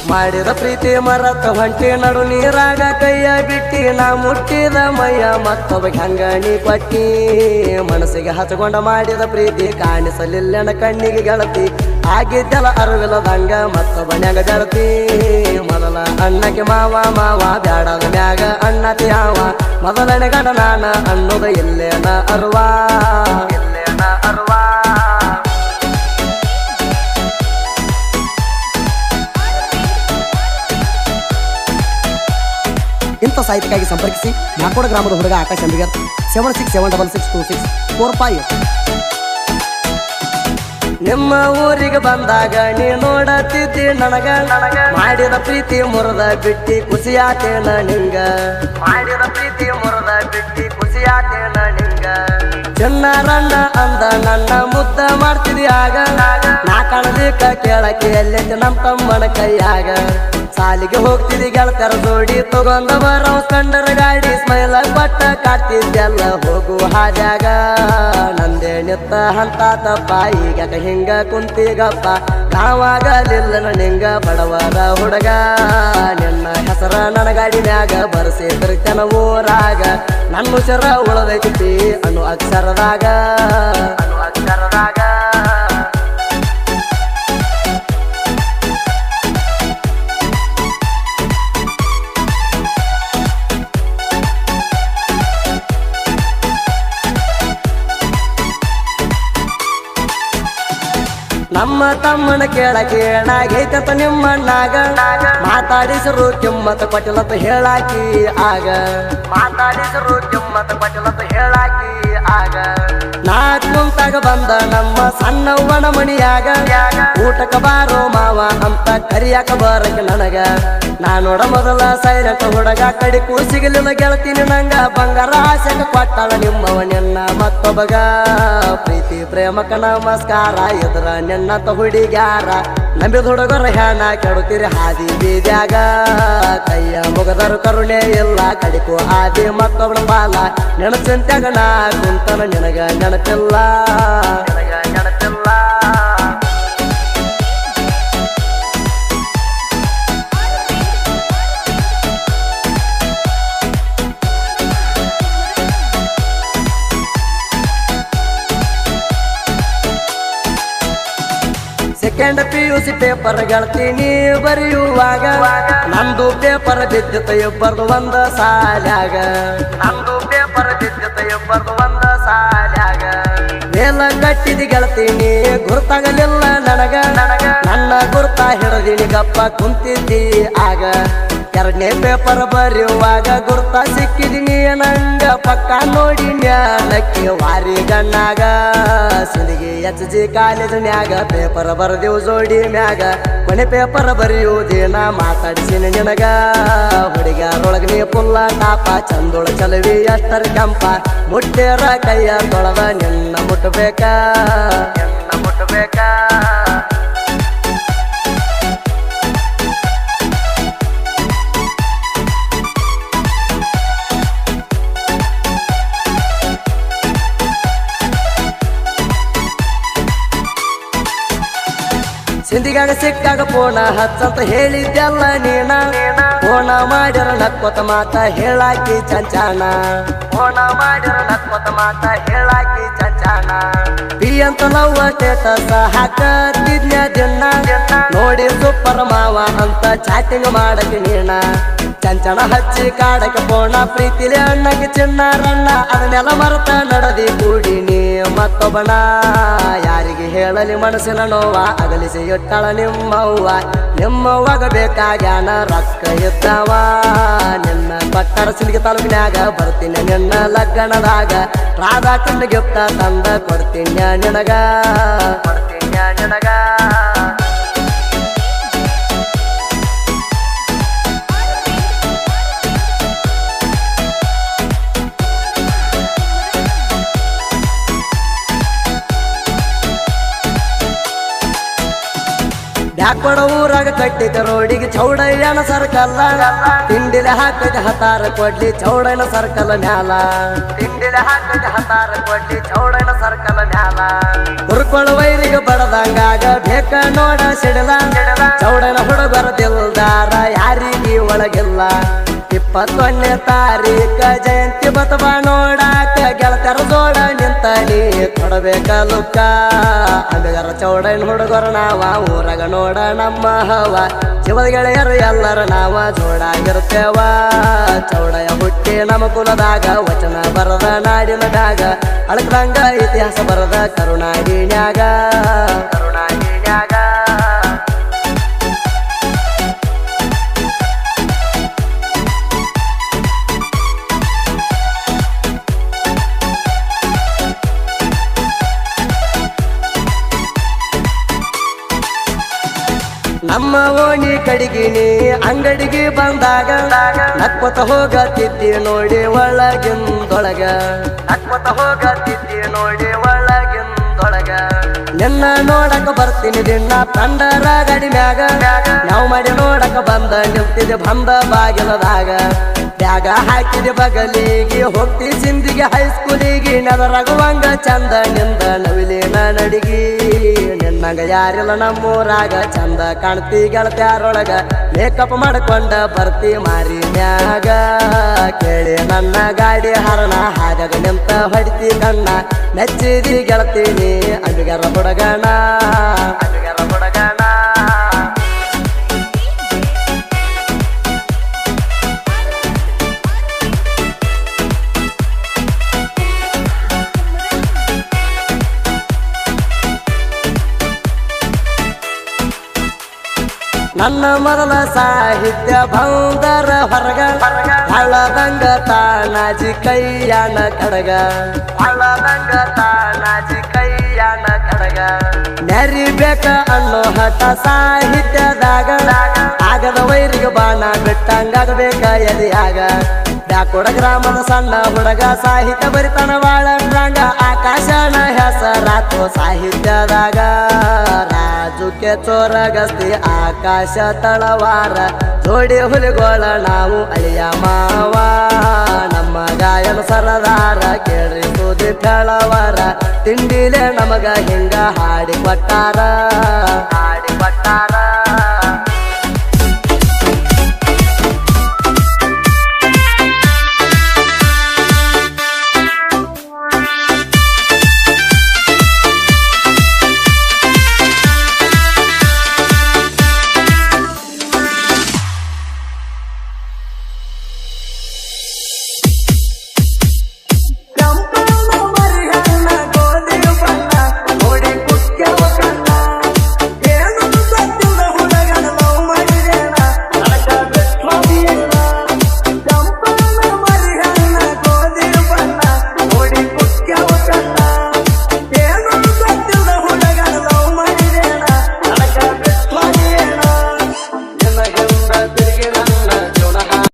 ಮಾಡಿದ ಪ್ರೀತಿ ಮರತ ಹೊಂಟಿ ನಡು ನೀರಾಗ ಕೈಯ ಬಿಟ್ಟಿ ನಾ ಮುಟ್ಟಿದ ಮೈಯ ಮತ್ತೊಬ್ಬ ಹೆಂಗ ನೀ ಕೊಟ್ಟಿ ಮನಸ್ಸಿಗೆ ಹಚ್ಕೊಂಡ ಮಾಡಿದ ಪ್ರೀತಿ ಕಾಣಿಸಲಿಲ್ಲನ ಕಣ್ಣಿಗೆ ಗೆಳತಿ ಆಗಿದ್ದೆಲ್ಲ ಅರಿವಿಲ್ಲದಂಗ ಮತ್ತೊಬ್ಬ ನೆಗ ಗೆಳತಿ ಮೊದಲ ಅಣ್ಣಕ್ಕೆ ಮಾವ ಮಾವ ಬ್ಯಾಡದ ಮ್ಯಾಗ ಅಣ್ಣತಿ ಯಾವ ಮೊದಲನೇ ಗಡ ನಾನ ಅನ್ನೋದು ಇಲ್ಲೇನ ಅರ್ವಾ ಇಲ್ಲೇನ ಅರ್ವಾ ಇಂಥ ಸಾಹಿತ್ಯಕ್ಕಾಗಿ ಸಂಪರ್ಕಿಸಿ ನಾಕೋಡ ಗ್ರಾಮದ ಹುಡುಗ ಆಕಾಶ್ ಅಂಬಿಗರ್ 76762625. ನಿಮ್ಮ ಊರಿಗೆ ಬಂದಾಗ ನೀ ನೋಡತಿದ್ದಿ ನನಗ ಮಾಡಿದ ಪ್ರೀತಿ ಮುರದ ಬಿಟ್ಟಿ ಖುಷಿಯಾತೇನ ನಿಂಗ ಮಾಡಿದ ಪ್ರೀತಿ ಮುರದ ಬಿಟ್ಟಿ ಖುಷಿಯಾತೇನ ನಿಂಗ ಚಿನ್ನಾರಣ್ಣ ಅಂದ ನನ್ನ ಮುದ್ದ ಮಾಡ್ತಿದಿ ಆಗ ನಾ ಕಾಣಲಿಕ್ಕ ಕೇಳಕ್ಕೆ ಎಲ್ಲೈತೆ ನಮ್ಮ ತಮ್ಮನ ಕೈಯಾಗ ಸಾಲಿಗೆ ಹೋಗ್ತಿದಿ ಗೆಳತರ ಜೋಡಿ ತಗೊಂಡ ಬರೋ ಕಂಡರ ಗಾಡಿ ಸ್ಮೈಲ ಕೊಟ್ಟ ಕಾಡ್ತಿದ್ದೆಲ್ಲ ಹೋಗು ಹಾದ್ಯಾಗ ನಂದೇ ನಿತ್ತ ಹಂತ ತಪ್ಪ ಈಗ ಹಿಂಗ ಕುಂತಿಗಪ್ಪ ನಾವಾಗಲಿಲ್ಲ ನಿಂಗ ಬಡವರ ಹುಡುಗ ನಿನ್ನ ಹೆಸರ ನನ್ನ ಗಾಡಿನ್ಯಾಗ ಬರ್ಸಿದ್ರತನ ಊರಾಗ ನನ್ನ ಉಸಿರ ಉಳದೈತಿ ಅನು ಅಕ್ಷರದಾಗ ಅನು ಅಕ್ಷರದಾಗ ನಮ್ಮ ತಮ್ಮನ ಕೇಳಕ್ಕೆ ಏನಾಗೈತಂತ ನಿಮ್ಮಣ್ಣಾಗ ಮಾತಾಡಿಸರು ಕಿಮ್ಮತ್ತ ಕೊಟ್ಟಿಲತ್ತ ಹೇಳಾಕಿ ಆಗ ಮಾತಾಡಿಸರು ಕಿಮ್ಮತ್ತ ಕೊಟ್ಟಿಲತ್ತ ಹೇಳಾಕಿ ಆಗ ನಾ ಕುಂತಾಗ ಬಂದ ನಮ್ಮ ಸಣ್ಣವ್ವನ ಮಣಿಯಾಗ ಊಟಕ ಬಾರೋ ಮಾವ ಅಂತ ಕರಿಯಾಕ ಬರಕ್ಕೆ ನನಗ ನಾ ನೋಡ ಮೊದಲ ಸೈಲೆಂಟ್ ಹುಡುಗ ಕಡಿಕೂ ಸಿಗಲಿಲ್ಲ ಗೆಳತೀನಿ ನಂಗ ಬಂಗಾರ ಆಸೆಗ ಕೊಟ್ಟಾಳ ನಿಮ್ಮವ ನಿನ್ನ ಮತ್ತೊಬ್ಬಗ ಪ್ರೀತಿ ಪ್ರೇಮಕ ನಮಸ್ಕಾರ ಎದುರ ನಿನ್ನತ ಹುಡುಗ್ಯಾರ ನಂಬಿದ ಹುಡುಗರ ಹೆಣ ಕೆಡುತ್ತೀರಿ ಹಾದಿ ಬೀದ್ಯಾಗ ಕೈಯ ಮುಗದರು ಕರುಣೆ ಇಲ್ಲ ಕಡಿಕು ಹಾದಿ ಮತ್ತೊಬ್ಬನ ಬಾಲ ನೆನಚಿಂತ್ಯಾಗ ನಾ ಕುಂತನ ನಿನಗ ನೆನಪಿಲ್ಲ ನಿನಗ ನೆನಪಿಲ್ಲ ಸೆಕೆಂಡ್ PUC ಪೇಪರ್ ಗೆಳತೀನಿ ಬರೆಯುವಾಗ ನಂದು ಪೇಪರ್ ಬಿದ್ದಿತ ಇಬ್ಬರದು ಒಂದ ಸಾಲ್ಯಾಗ ನಂದು ಪೇಪರ್ ಬಿದ್ದಿತ ಇಬ್ಬರದು ಒಂದ ಸಾಲ್ಯಾಗ ಮೇಲ ಕಟ್ಟಿದಿ ಗೆಳತೀನಿ ಗುರ್ತಾಗಲಿಲ್ಲ ನನಗ ನನ್ನ ಗುರ್ತ ಹಿಡದಿನಿ ಗಪ್ಪ ಕುಂತಿದ್ದಿ ಆಗ ಎರಡನೇ ಪೇಪರ್ ಬರೆಯುವಾಗ ಗುರ್ತ ಸಿಕ್ಕಿದಿನಿ ನಂಗ ಪಕ್ಕ ನೋಡಿ ನ್ಯಾಲಕ್ಕಿ ವಾರಿ ಗಣ್ಣಾಗ ಸಿಲಿಗಿ HG ಕಾಲೇಜ್ನ್ಯಾಗ ಪೇಪರ್ ಬರೆದಿವು ಜೋಡಿ ಮ್ಯಾಗ ಕೊನೆ ಪೇಪರ್ ಬರೆಯುವುದೇನ ಮಾತಾಡಿಸಿನಿ ನಿನಗ ಹುಡುಗ್ಯಾರೊಳಗ ನೀ ಪುಲ್ಲ ಟಾಪ ಚಂದೊಳ ಚಲವಿ ಎಷ್ಟರ ಕೆಂಪ ಮುಟ್ಟೇರ ಕೈಯ ತೊಳದ ನಿನ್ನ ಮುಟ್ಟಬೇಕ ನಿನ್ನ ಮುಟ್ಟಬೇಕ ಸಿಂಧಿಗಾಗ ಸಿಕ್ಕಾಗ ಫೋನ ಹಚ್ಚಂತ ಹೇಳಿದ್ದೆಲ್ಲ ನೀನ ಫೋನ ಮಾಡಿರ ನಕ್ಕೊತ ಮಾತ ಹೇಳಾಕಿ ಚಂಚಾನ ಫೋನ ಮಾಡಿರ ನಕ್ಕೊತ ಮಾತ ಹೇಳಾಕಿ ಚಂಚಾನ ಬಿ ಅಂತ ಲವ್ವ ಸ್ಟೇಟಸ್ ಹಾಕತ್ತಿದ್ನ ದಿನ ನೋಡಿ ಸೂಪರ್ ಮಾವ ಅಂತ ಚಾಟಿಂಗ್ ಮಾಡಕ್ಕೆ ನೀನ ಚಂಚಣ ಹಚ್ಚಿ ಕಾಡಕ್ಕೆ ಫೋನ ಪ್ರೀತಿಲಿ ಅಣ್ಣಗೆ ಚಿನ್ನಾರಣ್ಣ ಅದನ್ನೆಲ್ಲ ಮರೆತ ನಡದಿ ಕೂಡಿ ನೀ ಮತ್ತೊಬ್ಬನ ಯಾರಿಗೆ ಹೇಳಲಿ ಮನಸ್ಸಿನ ನೋವ ಅಗಲಿಸಿ ಇಟ್ಟಳ ನಿಮ್ಮವ್ವಾಗ ಬೇಕಾಗ್ಯಾನ ರೊಕ್ಕ ಇದ್ದಾವ ನಿನ್ನ ಪಟ್ಟರ ಸಿಲಿಗೆ ತಾಲೂಕಿನ್ಯಾಗ ಬರ್ತೀನಿ ನಿನ್ನ ಲಗ್ನದಾಗ ರಾಧಾ ಕಣ್ಣ ಗಿಫ್ಟ ತಂದ ಕೊಡ್ತೀನಿ ನಿನಗ ಕೊಡ್ತೀನಿ ನಿನಗ ಬ್ಯಾಕ್ವಡ ಊರಾಗ ಕಟ್ಟಿದ ರೋಡಿಗೆ ಚೌಡಯ್ಯನ ಸರ್ಕಲ್ಲ ತಿಂಡಿಲೆ ಹಾಕೈತೆ ಹತಾರ ಕೊಡ್ಲಿ ಚೌಡಯ್ಯನ ಸರ್ಕಲ್ ಮ್ಯಾಲ ತಿಂಡಿಲೆ ಹಾಕೈತೆ ಹತಾರ ಕೊಡ್ಲಿ ಚೌಡಯ್ಯನ ಸರ್ಕಲ್ ಮ್ಯಾಲ ಹುರ್ಕೊಳ್ಳ ವೈರಿಗೆ ಬಡದಂಗಾಗ ಬೇಕ ನೋಡ ಸಿಡಲ ಚೌಡಯ್ಯನ ಹುಡುಗರ ದಿಲ್ದಾರ ಯಾರಿಗೆ ಒಳಗಿಲ್ಲ 21ನೇ ತಾರೀಕ ಜಯಂತಿ ಬತವ ನೋಡಾಕ ಗೆಳತರ ಜೋಡ ನಿಂತಲಿ ಕೊಡಬೇಕ ಲುಕ್ಕ ಅಂಗರ ಚೌಡಯ್ಯನ ಹುಡುಗರ ನಾವ ಊರಾಗ ನೋಡ ನಮ್ಮ ಹವ ಶಿವದ ಗೆಳೆಯರು ಎಲ್ಲರ ನಾವ ಜೋಡಾಗಿರ್ತೇವ ಚೌಡಯ್ಯ ಹುಟ್ಟಿ ನಮ್ಮ ಕುಲದಾಗ ವಚನ ಬರದ ನಾಡಿನ ದಾಗ ಅಳಕದಂಗ ಇತಿಹಾಸ ಬರದ ಕರುಣಾಗಿನ್ಯಾಗ ನಮ್ಮ ಓಣಿ ಕಡಿಗಿನಿ ಅಂಗಡಿಗೆ ಬಂದಾಗ ನಕ್ಕೊತ ಹೋಗತ್ತಿದ್ದಿ ನೋಡಿ ಒಳಗಿಂದೊಳಗ ನಿನ್ನ ನೋಡಕ ಬರ್ತೀನಿ ದಿನ ತಂಡರ ಗಡಿ ಮ್ಯಾಗ ನಾವು ಮಾಡಿ ನೋಡಕ ಬಂದ ನಿಲ್ತಿದೆ ಬಂದ ಬಾಗಿಲದಾಗ ಬ್ಯಾಗ ಹಾಕಿದೆ ಬಗಲಿಗೆ ಹೋಗ್ತಿ ಸಿಂದಿಗೆ ಹೈಸ್ಕೂಲಿಗೆ ನೆದರಗುವಂಗ ಚಂದ ನಿಂದ ನವಿಲಿನ ನಡಿಗಿ ನಿನ್ನಂಗ ಯಾರಿಲ್ಲ ನಮ್ಮೂರಾಗ ಚಂದ ಕಾಣ್ತಿ ಗೆಳತ್ಯಾರೊಳಗ ಮೇಕಪ್ ಮಾಡ್ಕೊಂಡ ಬರ್ತಿ ಮಾರಿ ಮ್ಯಾಗ ಕೇಳಿ ನನ್ನ ಗಾಡಿ ಹರಣ ಹಾಗಾಗ ನಿಂತ ಹೊಡಿತಿ ಕಣ್ಣ ಮೆಚ್ಚಿದಿ ಗೆಳತೀನಿ ಅಂಗರ ಹುಡುಗಣ ನನ್ನ ಮೊದಲ ಸಾಹಿತ್ಯ ಬಂದರ ಹೊರಗ ಹಳ್ಳದಂಗ ತಾಣಾಜಿ ಕೈಯಾನ ಕಡಗ ನೆರಿಬೇಕ ಅನ್ನೋ ಹಠ ಸಾಹಿತ್ಯದಾಗ ಆಗದ ವೈರಿಗೆ ಬಾಣ ಬಿಟ್ಟಂಗಾಗಬೇಕ ಎದೆಯಾಗ ಬ್ಯಾಕೋಡ ಗ್ರಾಮದ ಸಣ್ಣ ಹುಡುಗ ಸಾಹಿತ್ಯ ಬರಿತನ ಬಾಳಂಗ ಆಕಾಶನ ಹೆಸರಾತು ಸಾಹಿತ್ಯದಾಗ ರಾಜುಕೆ ಚೋರಗಸ್ತಿ ಆಕಾಶ ತಳವಾರ ಜೋಡಿ ಹುಲಿಗೋಳ ನಾವು ಅಳಿಯ ಮಾವ ನಮ್ಮ ಗಾಯನ ಸರದಾರ ಕೇಳ್ರಿ ಸುದ್ದಿ ಫೆಳವರ ತಿಂಡಿಲೆ ನಮಗ ಹಿಂಗ ಹಾಡಿ ಕೊಟ್ಟಾರ